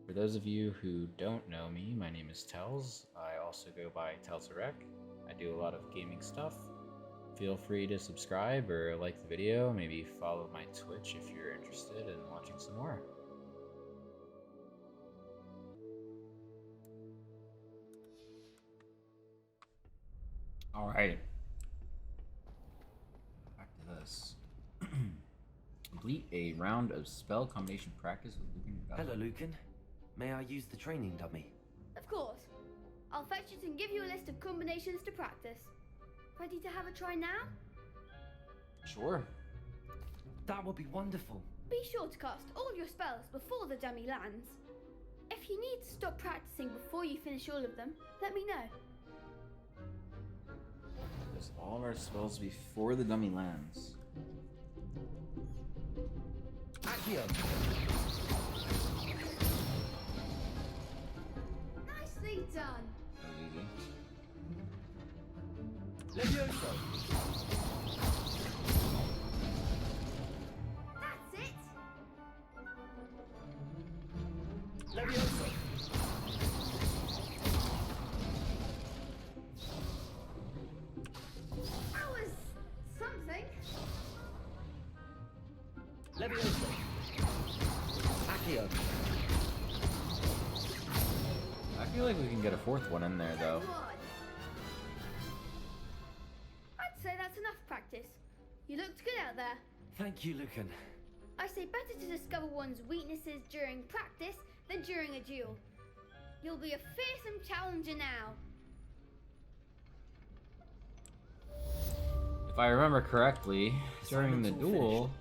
For those of you who don't know me, my name is Tells. I also go by Tells-a-Rec. I do a lot of gaming stuff. Feel free to subscribe or like the video, maybe follow my Twitch if you're interested in watching some more. Alright. Back to this. Complete a round of spell combination practice with Lucan. Hello, Lucan. May I use the training dummy? Of course. I'll fetch it and give you a list of combinations to practice. Ready to have a try now? Sure. That would be wonderful. Be sure to cast all your spells before the dummy lands. If you need to stop practicing before you finish all of them, let me know. There's all of our spells before the dummy lands. Accio! Nicely done. That was easy. Levioso! That's it. Levioso! That was something. Levioso! Accio! I feel like we can get a fourth one in there, though. Good one. I'd say that's enough practice. You looked good out there. Thank you, Lucan. I say better to discover one's weaknesses during practice than during a duel. You'll be a fearsome challenger now. If I remember correctly, during the Assignment's all duel,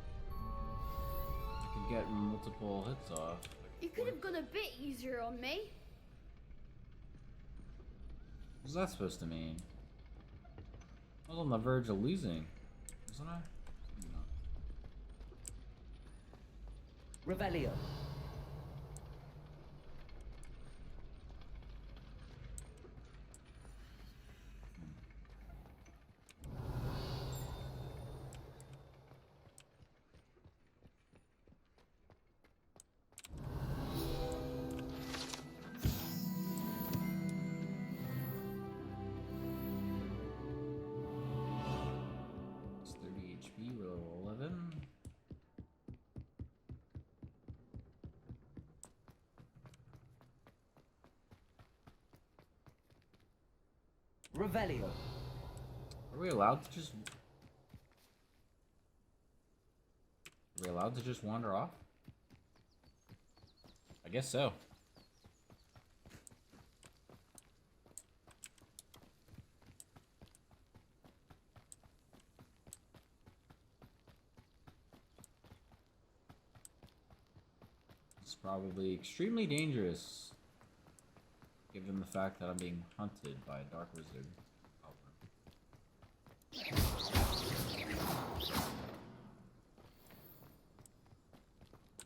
I could get multiple hits off. You could have gone a bit easier on me. What's that supposed to mean? I was on the verge of losing, wasn't I? No. Revelio. It's 30 HP, we're level 11. Revelio. Are we allowed to just... Are we allowed to just wander off? I guess so. It's probably extremely dangerous, given the fact that I'm being hunted by a dark wizard.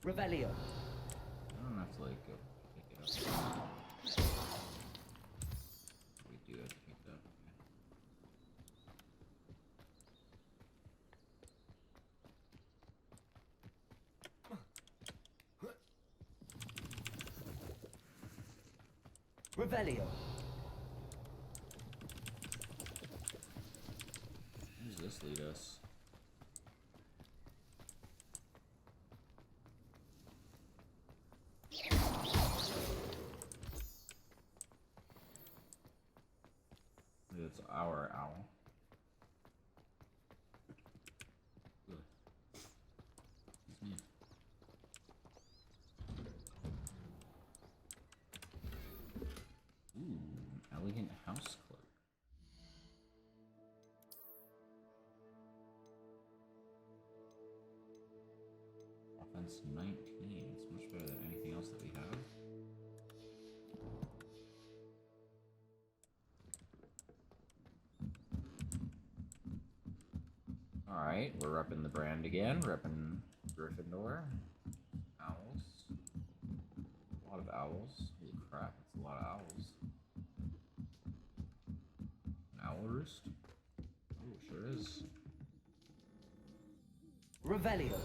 Revelio. I don't have to like go pick it up. We do have to pick it up. Revelio. Where does this lead us? It's our owl. Ugh. It's me. Ooh, an elegant house clerk. Offense 19. It's much better than anything else that we have. Alright, we're repping the brand again. Repping Gryffindor. Owls. A lot of owls. Holy crap, that's a lot of owls. An owl roost? Oh, sure is. Revelio.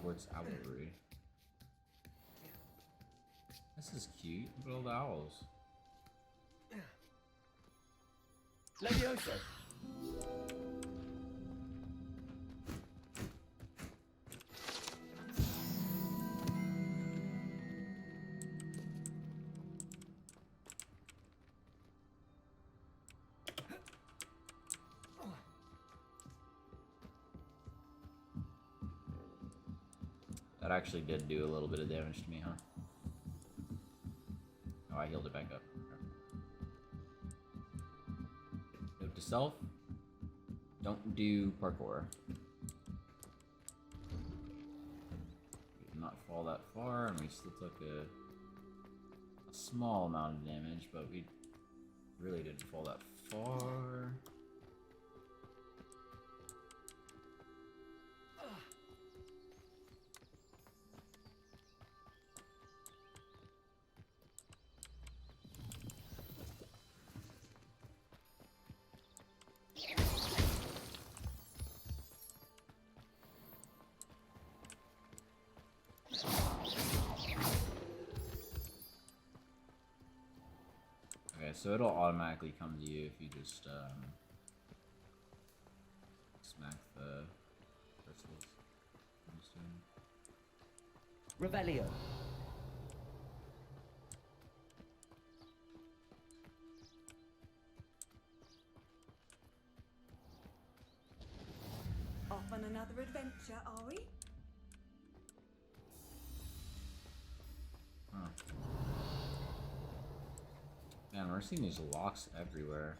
Hogwarts Owlry. This is cute. Look at all the owls. Levioso. That actually did do a little bit of damage to me, huh? Oh, I healed it back up. Note to self, don't do parkour. We did not fall that far, and we still took a small amount of damage, but we really didn't fall that far. Okay, so it'll automatically come to you if you just smack the crystals. I'm just doing. Revelio. Off on another adventure, are we? Huh. Man, we're seeing these locks everywhere.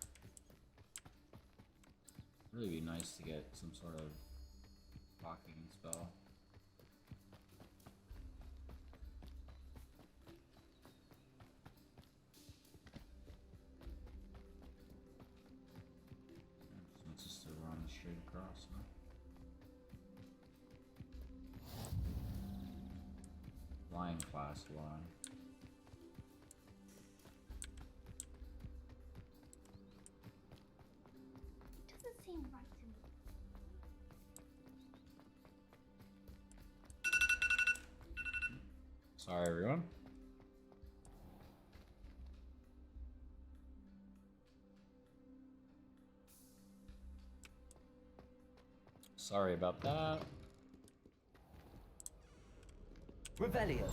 Really be nice to get some sort of locking spell. It's just to run straight across, huh? Flying class one. Doesn't seem right to me. Sorry, everyone. Sorry about that. Revelio.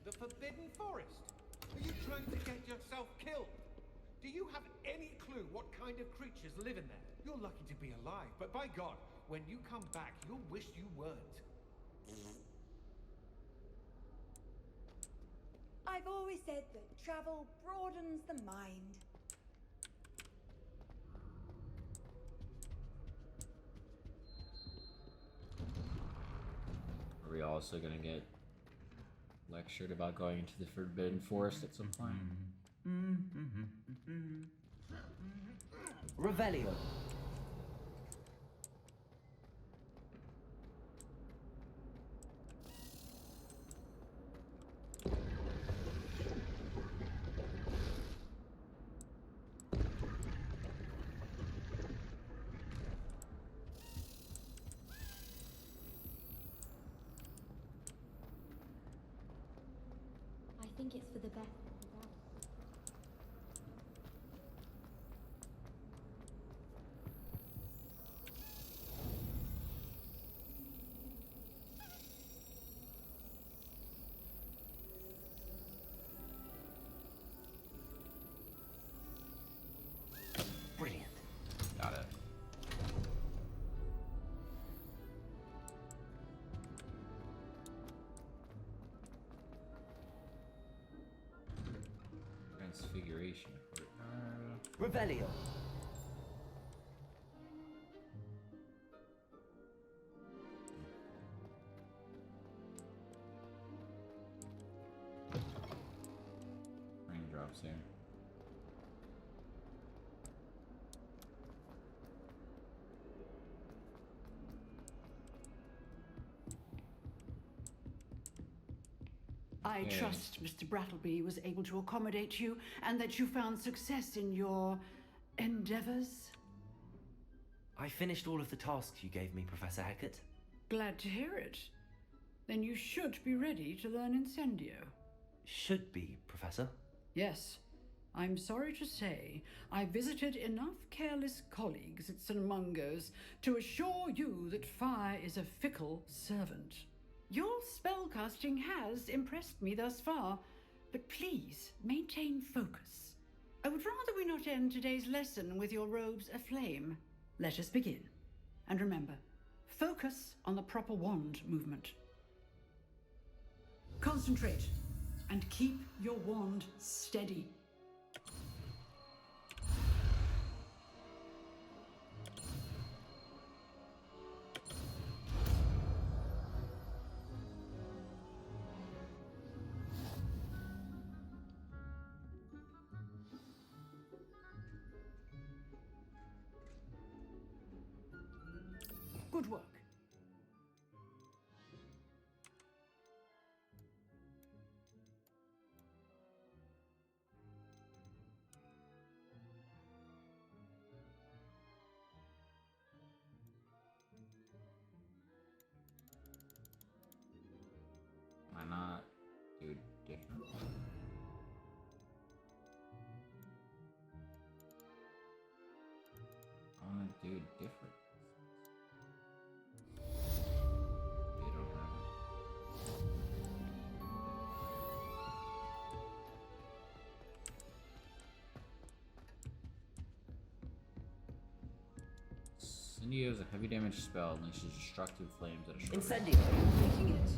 The Forbidden Forest? Are you trying to get yourself killed? Do you have any clue what kind of creatures live in there? You're lucky to be alive, but by God, when you come back, you'll wish you weren't. I've always said that travel broadens the mind. Are we also gonna get lectured about going into the Forbidden Forest at some point? Revelio. I think it's for the best. Brilliant. Got it. Transfiguration. Revelio. Raindrops here. I trust Mr. Brattleby was able to accommodate you and that you found success in your endeavors. I finished all of the tasks you gave me, Professor Hecat. Glad to hear it. Then you should be ready to learn Incendio. Should be, Professor. Yes. I'm sorry to say, I visited enough careless colleagues at St. Mungo's to assure you that fire is a fickle servant. Your spellcasting has impressed me thus far, but please maintain focus. I would rather we not end today's lesson with your robes aflame. Let us begin. And remember, focus on the proper wand movement. Concentrate and keep your wand steady. Good work. Why not do different? I want to do different. They don't have it. Incendio is a heavy damage spell, unleashes destructive flames at a short range. Incendio. Making it.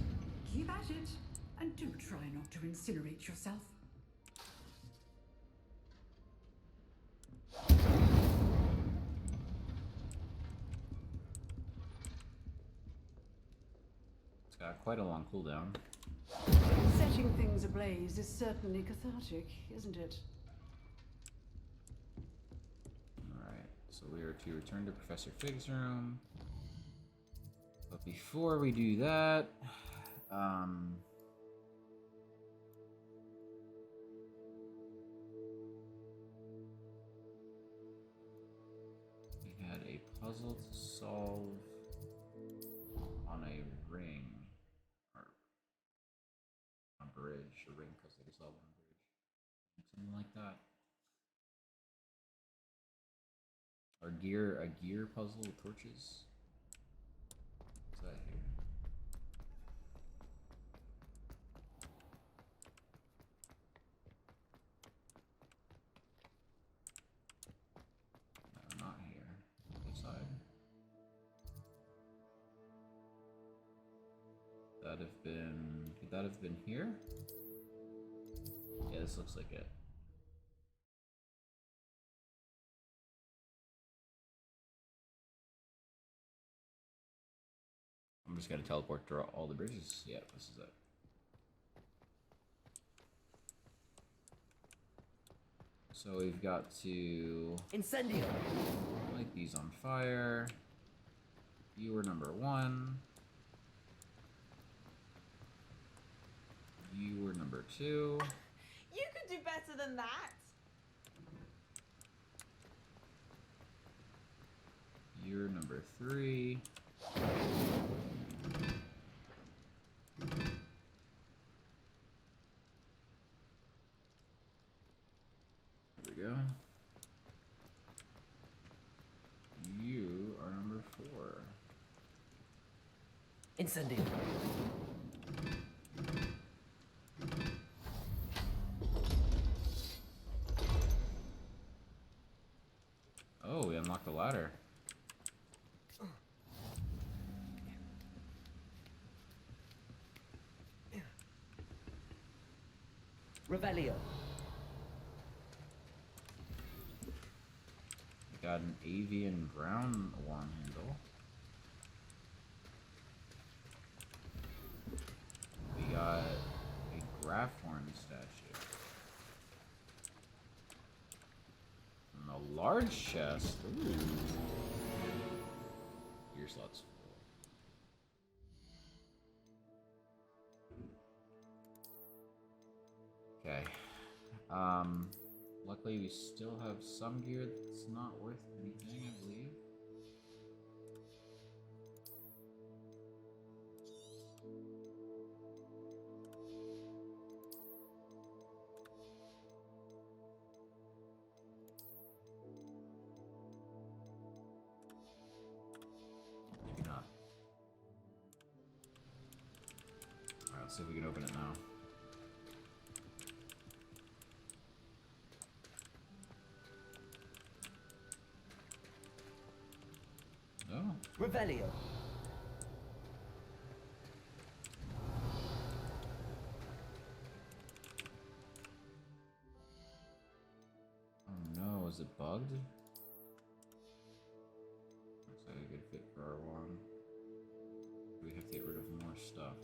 Keep at it. And do try not to incinerate yourself. It's got quite a long cooldown. Setting things ablaze is certainly cathartic, isn't it? Alright, so we are to return to Professor Fig's room. But before we do that, we had a puzzle to solve on a ring, or a bridge, a ring because they solve on a bridge, something like that. Or a gear puzzle with torches. What's that here? No, not here. This side. Could that have been here? Yeah, this looks like it. I'm just gonna teleport through all the bridges. Yeah, this is it. So we've got to Incendio. light these on fire. You were number 1. You were number 2. You could do better than that. You're number 3. There we go. You are number 4. Incendio. Oh, we unlocked the ladder. Revelio. We got an avian ground worm handle. We got a Graphorn statue. And a large chest. Ooh. Gear slots full. Okay. Luckily we still have some gear that's not worth anything, I believe. Maybe not. Alright, let's see if we can open it now. Oh. Revelio. Oh no, is it bugged? Looks like a good fit for our one. We have to get rid of more stuff.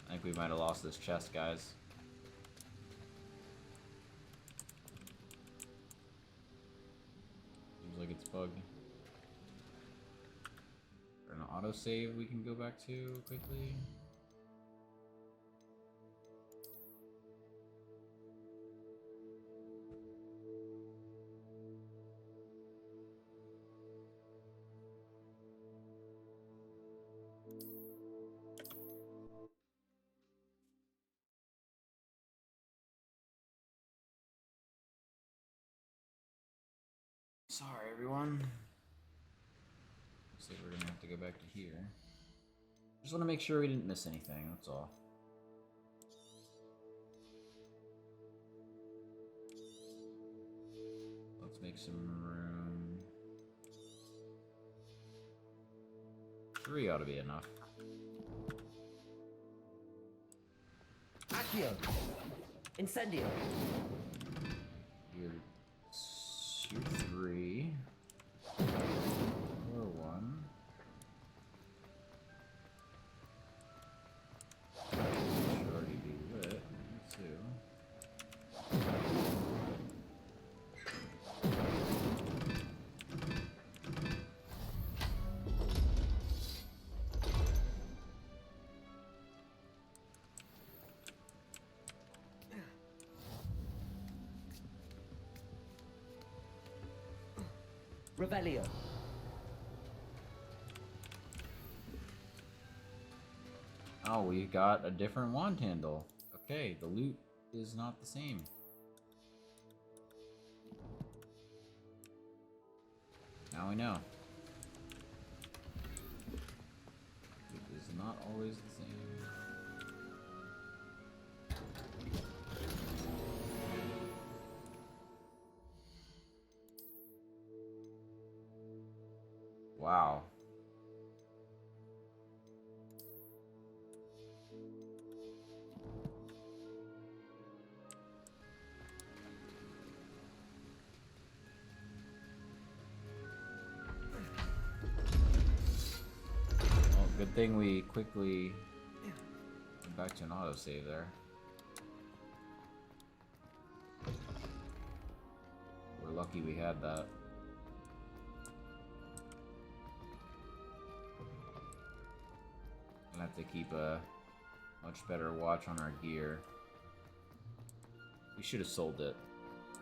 I think we might have lost this chest, guys. Seems like it's bugged. Is there an autosave we can go back to quickly? Sorry, everyone. Looks like we're gonna have to go back to here. Just want to make sure we didn't miss anything, that's all. Let's make some room. 3 ought to be enough. Accio. Incendio. You're 2, 3. Or 1. Should already be lit. 2. Revelio. Oh, we got a different wand handle. Okay, the loot is not the same. Now we know. It is not always the same. Wow. Well, good thing we quickly went back to an autosave there. We're lucky we had that. We'll have to keep a much better watch on our gear. We should have sold it.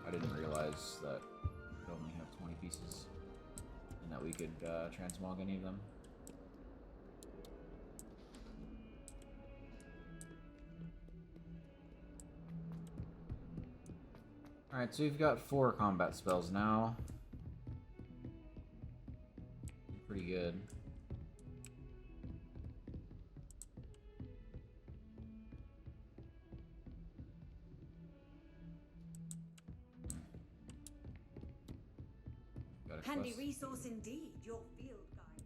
I didn't realize that we only have 20 pieces and that we could transmog any of them. Alright, so we've got 4 combat spells now. Pretty good. Got a Handy quest. resource indeed, your field guide.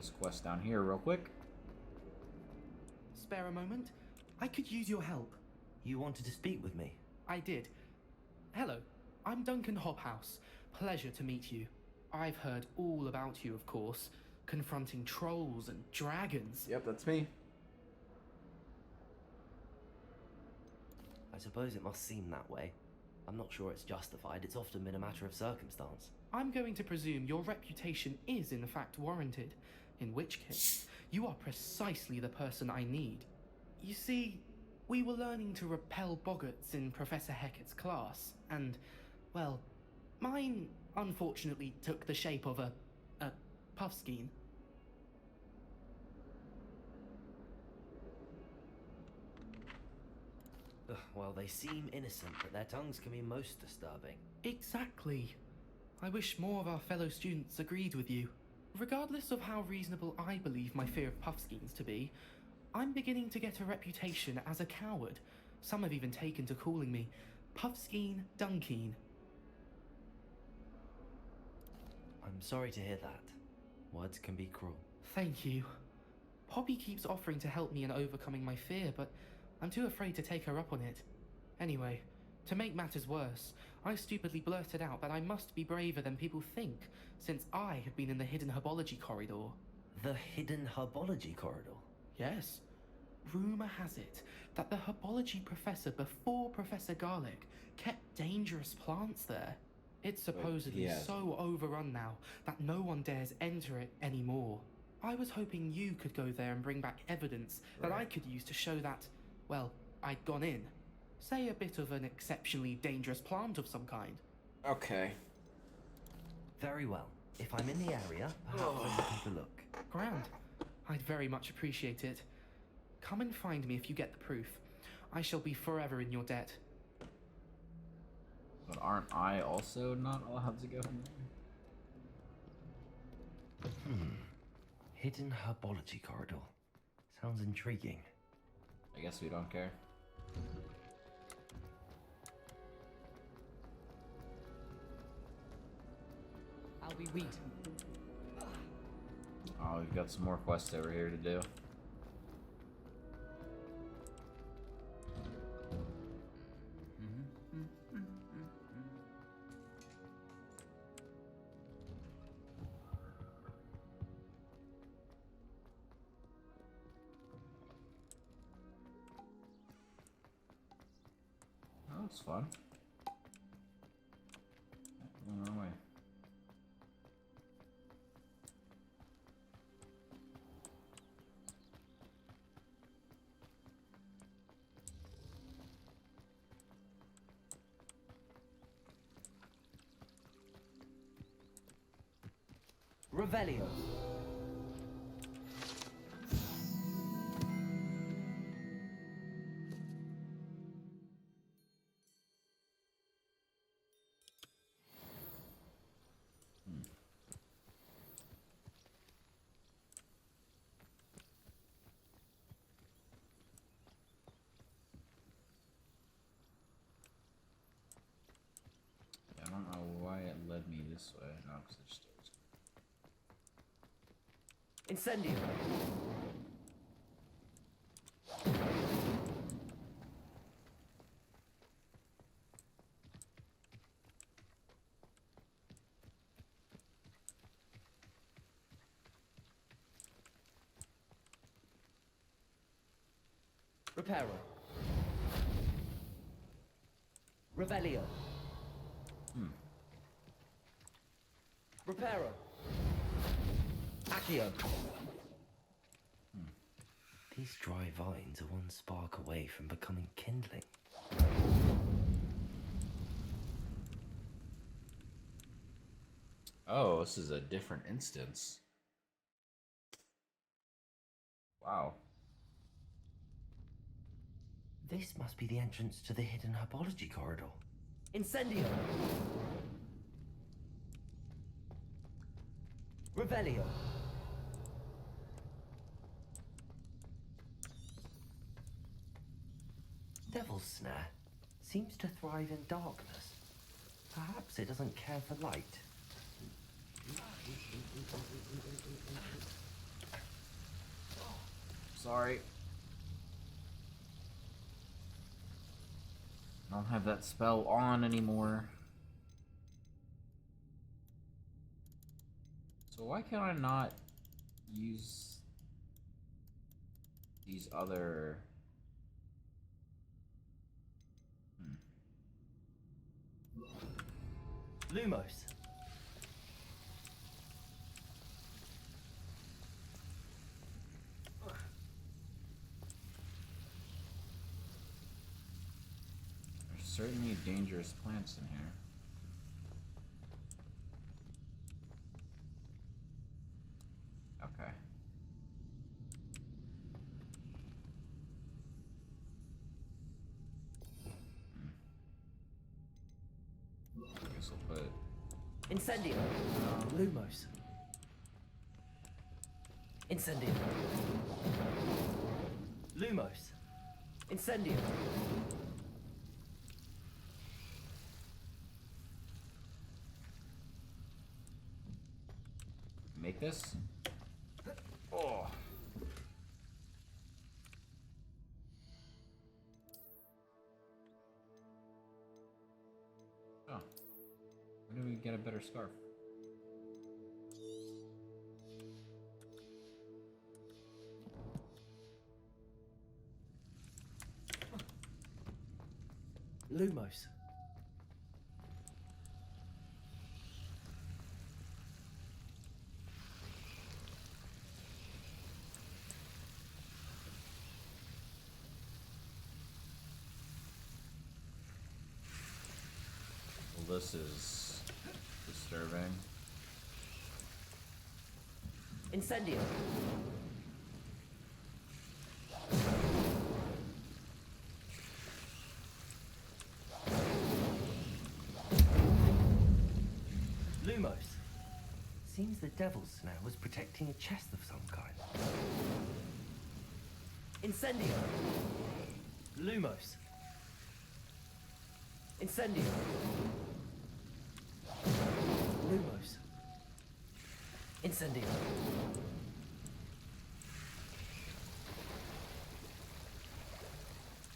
this quest down here real quick. Spare a moment? I could use your help. You wanted to speak with me? I did. Hello, I'm Duncan Hobhouse. Pleasure to meet you. I've heard all about you, of course, confronting trolls and dragons. Yep, that's me. I suppose it must seem that way. I'm not sure it's justified. It's often been a matter of circumstance. I'm going to presume your reputation is in fact warranted, in which case, you are precisely the person I need. You see, we were learning to repel boggarts in Professor Hecat's class, and, well, mine unfortunately took the shape of a puffskein. Ugh, well, they seem innocent, but their tongues can be most disturbing. Exactly. I wish more of our fellow students agreed with you. Regardless of how reasonable I believe my fear of puffskeins to be, I'm beginning to get a reputation as a coward. Some have even taken to calling me Puffskeen Dunkeen. I'm sorry to hear that. Words can be cruel. Thank you. Poppy keeps offering to help me in overcoming my fear, but I'm too afraid to take her up on it. Anyway, to make matters worse, I stupidly blurted out that I must be braver than people think, since I have been in the hidden herbology corridor. The hidden herbology corridor? Yes. Rumour has it that the herbology professor before Professor Garlic kept dangerous plants there. It's supposedly so overrun now that no one dares enter it anymore. I was hoping you could go there and bring back evidence that I could use to show that, well, I'd gone in. Say a bit of an exceptionally dangerous plant of some kind. Okay. Very well. If I'm in the area, perhaps I can take a look. Grand. I'd very much appreciate it. Come and find me if you get the proof. I shall be forever in your debt. But aren't I also not allowed to go in there? Hidden herbology corridor. Sounds intriguing. I guess we don't care. I'll be wheat. Oh, we've got some more quests over here to do. Oh, that's fun. Going the wrong way. Revelio. I don't know why it led me this way. No, because it just was. Incendio. Reparo. Revelio. Reparo. Accio. These dry vines are one spark away from becoming kindling. Oh, this is a different instance. Wow. This must be the entrance to the hidden herbology corridor. Incendio. Revelio. Devil's Snare seems to thrive in darkness. Perhaps it doesn't care for light. Sorry. I don't have that spell on anymore. So why can I not use these other... Lumos. There's certainly dangerous plants in here. Okay. I guess we'll put... Incendio. Lumos. Incendio. Lumos. Incendio. Make this? Oh. Oh. When do we get a better scarf? Lumos. Well, this is disturbing. Incendio. Lumos. Seems the devil's snare was protecting a chest of some kind. Incendio. Lumos. Incendio. Lumos. Incendio.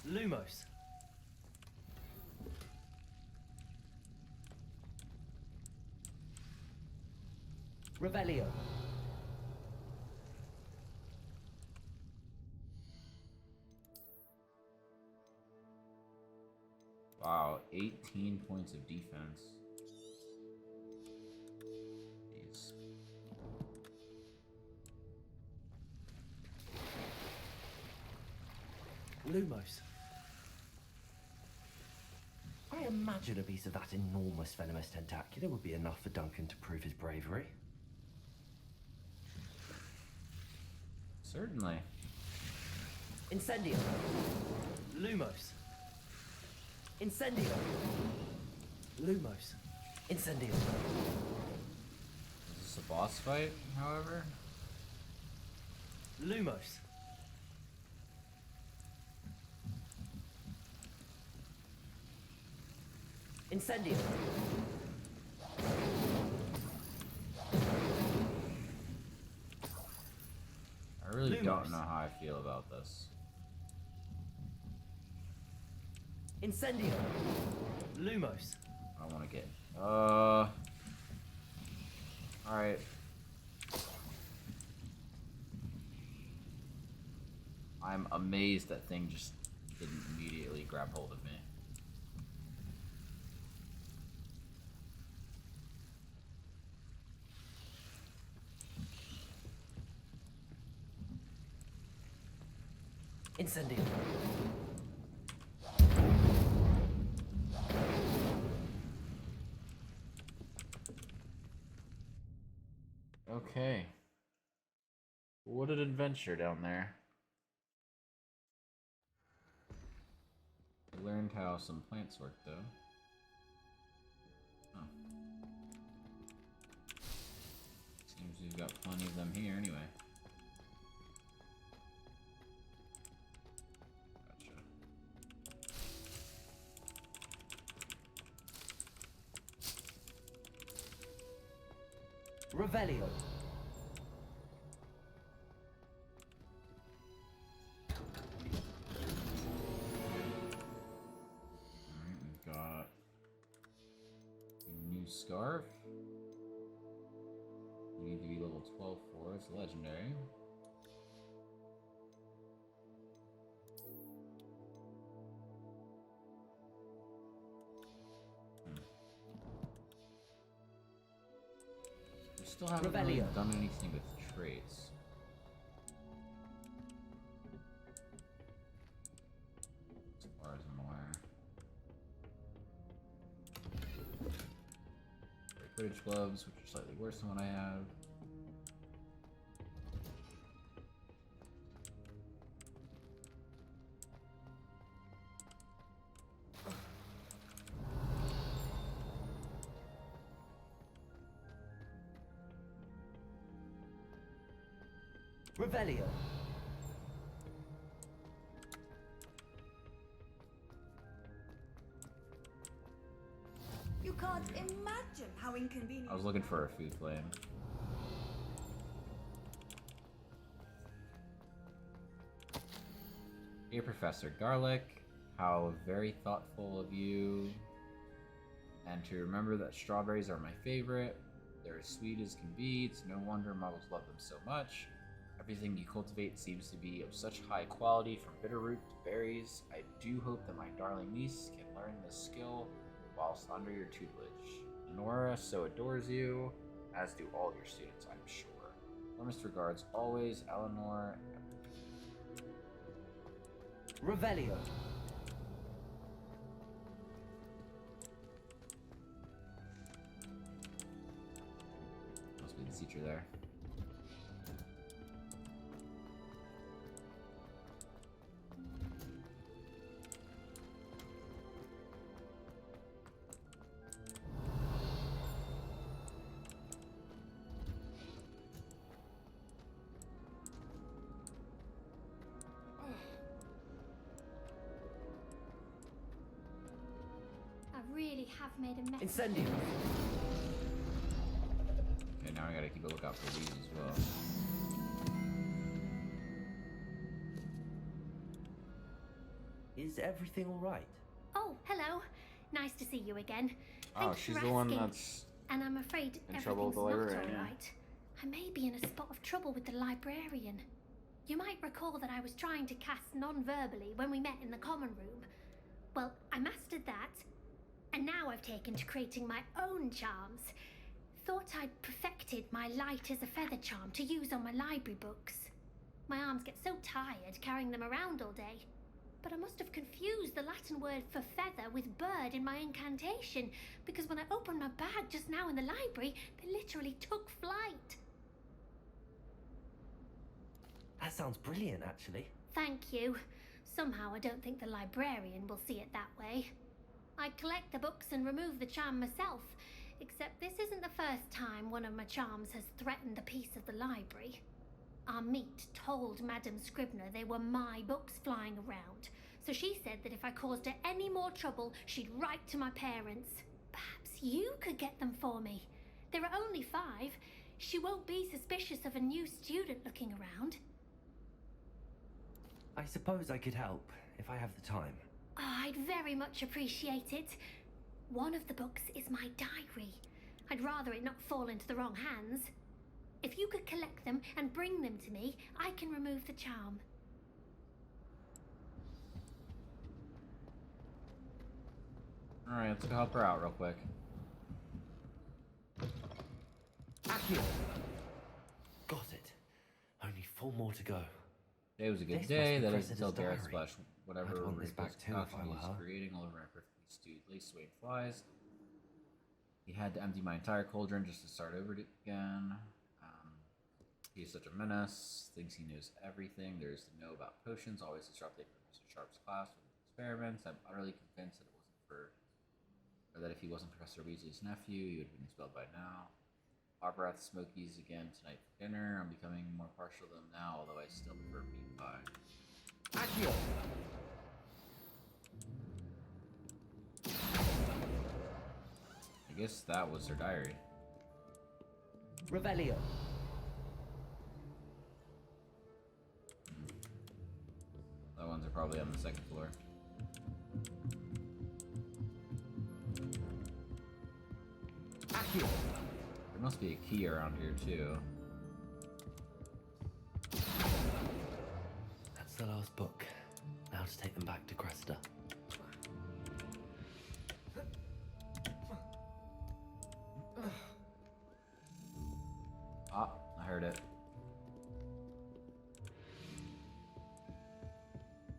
Lumos. Revelio. Wow, 18 points of defense. Jeez. Lumos. I imagine a piece of that enormous venomous tentacular would be enough for Duncan to prove his bravery. Certainly. Incendio. Lumos. Incendio. Lumos. Incendio. Is this a boss fight, however? Lumos. Incendio. I really Lumos. don't know how I feel about this. Incendio. Lumos. I don't want to get... Alright. I'm amazed that thing just didn't immediately grab hold of me. Incendio. Okay. What an adventure down there. I learned how some plants work, though. Oh. Seems we've got plenty of them here anyway. Gotcha. Revelio. dwarf. You need to be level 12 for it's legendary. We still haven't really done anything with traits. As far as I'm aware. Quidditch gloves, which are slightly worse than what I have. Revelio. You can't imagine how inconvenient. I was looking for a food flame. Dear Professor Garlic, how very thoughtful of you. And to remember that strawberries are my favorite. They're as sweet as can be. It's no wonder muggles love them so much. Everything you cultivate seems to be of such high quality, from bitterroot to berries. I do hope that my darling niece can learn this skill whilst under your tutelage. Nora so adores you, as do all your students, I'm sure. Warmest regards always, Eleanor. Revelio. Must be the teacher there. Really have made a mess. Incendio. Okay, now I gotta keep a lookout for these as well. Is everything alright? Oh, hello. Nice to see you again. Oh, Thank you she's for the one asking. that's And I'm afraid in trouble with everything's the not librarian. alright. I may be in a spot of trouble with the librarian. You might recall that I was trying to cast non-verbally when we met in the common room. Well, I mastered that. And now I've taken to creating my own charms. Thought I'd perfected my light as a feather charm to use on my library books. My arms get so tired carrying them around all day. But I must have confused the Latin word for feather with bird in my incantation, because when I opened my bag just now in the library, they literally took flight. That sounds brilliant, actually. Thank you. Somehow I don't think the librarian will see it that way. I collect the books and remove the charm myself, except this isn't the first time one of my charms has threatened a piece of the library. Our meet told Madame Scribner they were my books flying around, so she said that if I caused her any more trouble, she'd write to my parents. Perhaps you could get them for me. There are only 5. She won't be suspicious of a new student looking around. I suppose I could help, if I have the time. Oh, I'd very much appreciate it. One of the books is my diary. I'd rather it not fall into the wrong hands. If you could collect them and bring them to me, I can remove the charm. Alright, let's go help her out real quick. Accio! Got it. Only 4 more to go. Today was a good This day. must be That is Cressida's until Garrett diary. splashed whatever I'd want this back ridiculous too if I concoction he were was her. creating all over my perfectly stewed lace suede flies. He had to empty my entire cauldron just to start over again. He's such a menace. Thinks he knows everything there is to know about potions. Always disrupting Professor Sharp's class with his experiments. I'm utterly convinced that it wasn't or that if he wasn't Professor Weasley's nephew, he would have been expelled by now. Opera at the Smokies again tonight for dinner. I'm becoming more partial to them now, although I still prefer meat pie. Accio! I guess that was her diary. Revelio. That ones are probably on the 2nd floor. Accio. There must be a key around here too. That's the last book. Now to take them back to Cressida. Ah, I heard it.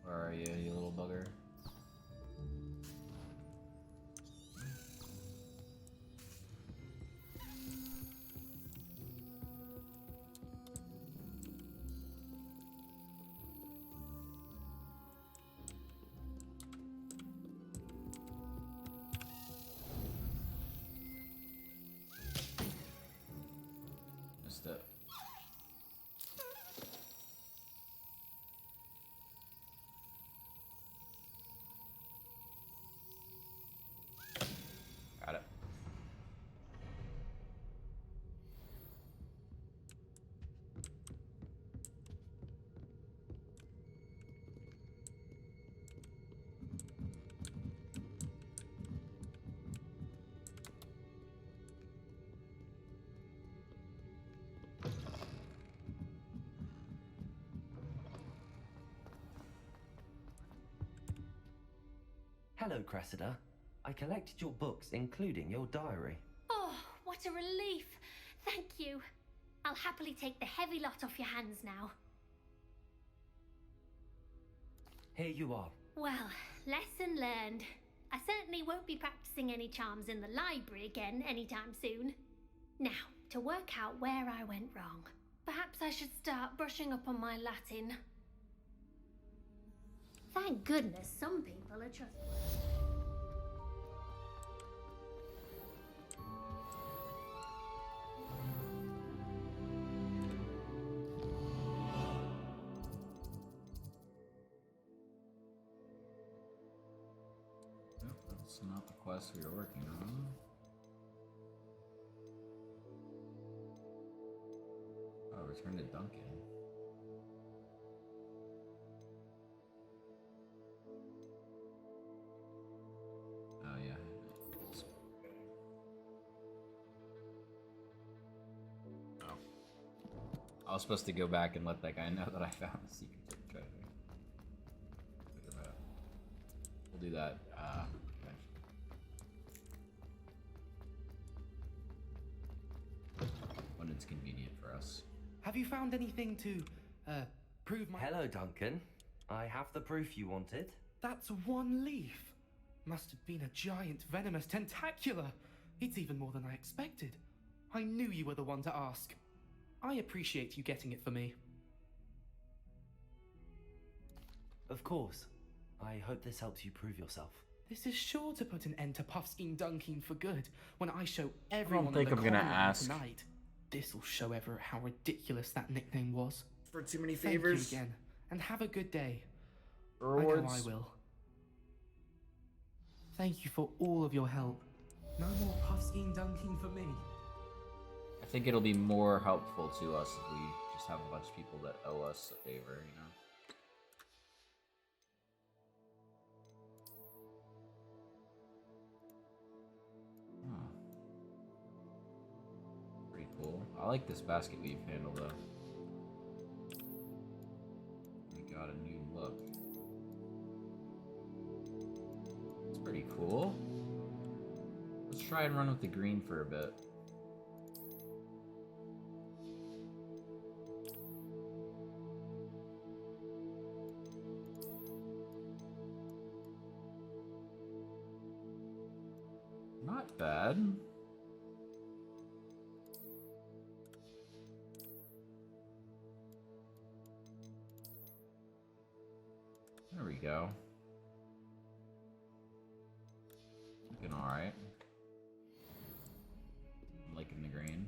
Where are you, you little bugger? Missed it. Got it. Hello, Cressida. I collected your books, including your diary. Oh, what a relief. Thank you. I'll happily take the heavy lot off your hands now. Here you are. Well, lesson learned. I certainly won't be practicing any charms in the library again anytime soon. Now, to work out where I went wrong. Perhaps I should start brushing up on my Latin. Thank goodness some people are trustworthy. Nope, that's not the quest we were working on. Oh, return to Duncan. Oh yeah. Oh. I was supposed to go back and let that guy know that I found the secret to the treasure. We'll do that when it's convenient for us. Have you found anything to, prove my... Hello, Duncan. I have the proof you wanted. That's one leaf. Must have been a giant venomous tentacula. It's even more than I expected. I knew you were the one to ask. I appreciate you getting it for me. Of course. I hope this helps you prove yourself. This is sure to put an end to Puffskein Dunkin for good when I show everyone think in the I'm gonna common room ask. tonight. This'll show Everett how ridiculous that nickname was. For too many Thank you favors. again, and have a good day. Rewards. I know I will. Thank you for all of your help. No more Puffskein Dunking for me. I think it'll be more helpful to us if we just have a bunch of people that owe us a favor, you know? Huh. Pretty cool. I like this basket weave handle though. We got a new look. It's pretty cool. Let's try and run with the green for a bit. Not bad. There we go. Looking alright. Liking the green.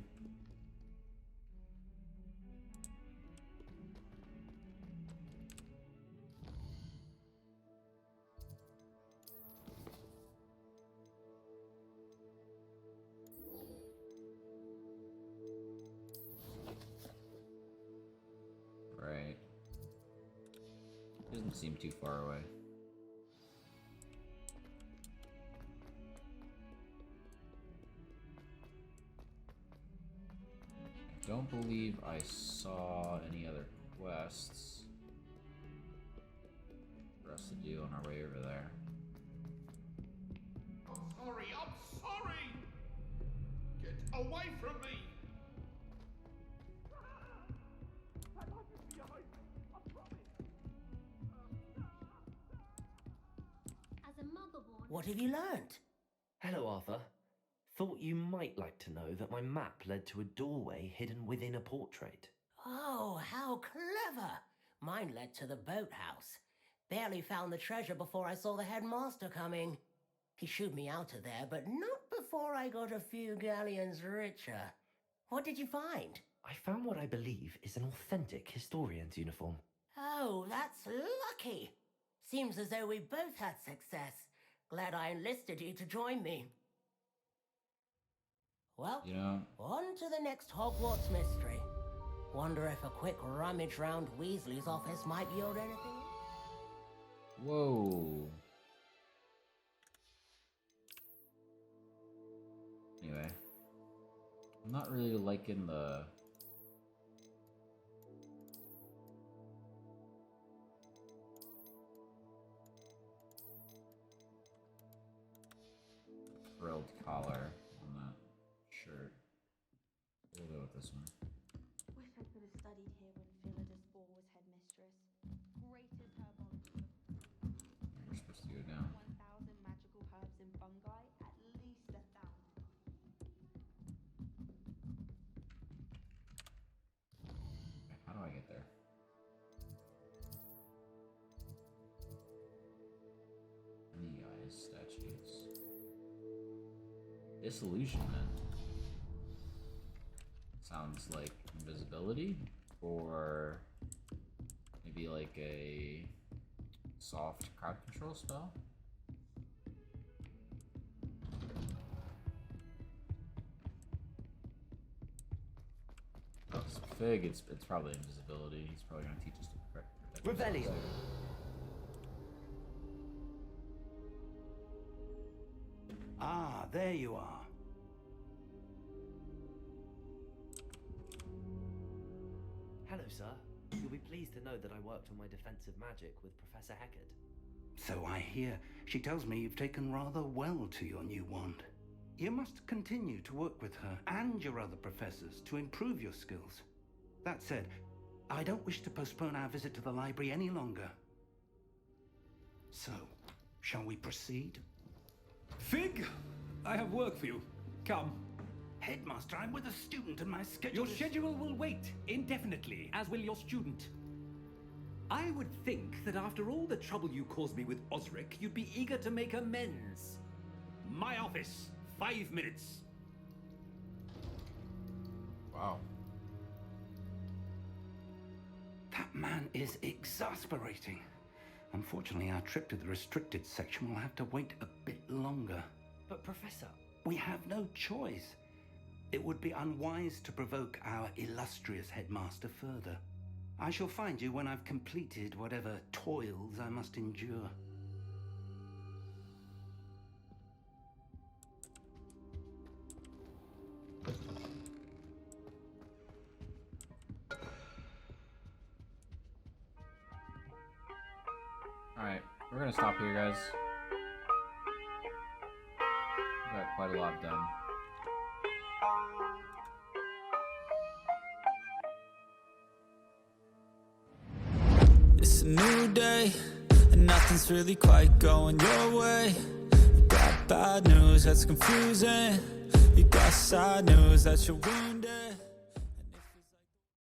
Right. Doesn't seem too far away. don't believe I saw any other quests for us to do on our way over there. I'm sorry, I'm sorry! Get away from me! As a Muggle-born, What have you learnt? Hello, Arthur. Thought you might like to know that my map led to a doorway hidden within a portrait. Oh, how clever! Mine led to the boathouse. Barely found the treasure before I saw the headmaster coming. He shooed me out of there, but not before I got a few galleons richer. What did you find? I found what I believe is an authentic historian's uniform. Oh, that's lucky. Seems as though we both had success. Glad I enlisted you to join me. Well, on to the next Hogwarts mystery. Wonder if a quick rummage round Weasley's office might yield anything? Whoa. Anyway, I'm not really liking the frilled collar on that shirt. We'll go with this one. Wish I could have studied here when Philida Spore was headmistress. Greatest herbology. We're supposed to go down. 1,000 magical herbs and fungi, at least 1,000. Okay, how do I get there? Any guys, statues. Disillusionment. Sounds like invisibility, or maybe like a soft crowd control spell. Oh, it's Fig, it's probably invisibility. He's probably gonna teach us to protect Revelio. ourselves. Ah, there you are. Hello, sir. You'll be pleased to know that I worked on my defensive magic with Professor Heckard. So I hear. She tells me you've taken rather well to your new wand. You must continue to work with her and your other professors to improve your skills. That said, I don't wish to postpone our visit to the library any longer. So, shall we proceed? Fig, I have work for you. Come. Headmaster, I'm with a student and my schedule Your schedule will wait indefinitely, as will your student. I would think that after all the trouble you caused me with Osric, you'd be eager to make amends. My office, 5 minutes. Wow. That man is exasperating. Unfortunately, our trip to the restricted section will have to wait a bit longer. But Professor... We have no choice. It would be unwise to provoke our illustrious headmaster further. I shall find you when I've completed whatever toils I must endure. Alright, we're gonna stop here, guys. We got quite a lot done. It's a new day, and nothing's really quite going your way. You got bad news that's confusing. You got sad news that you're wounded.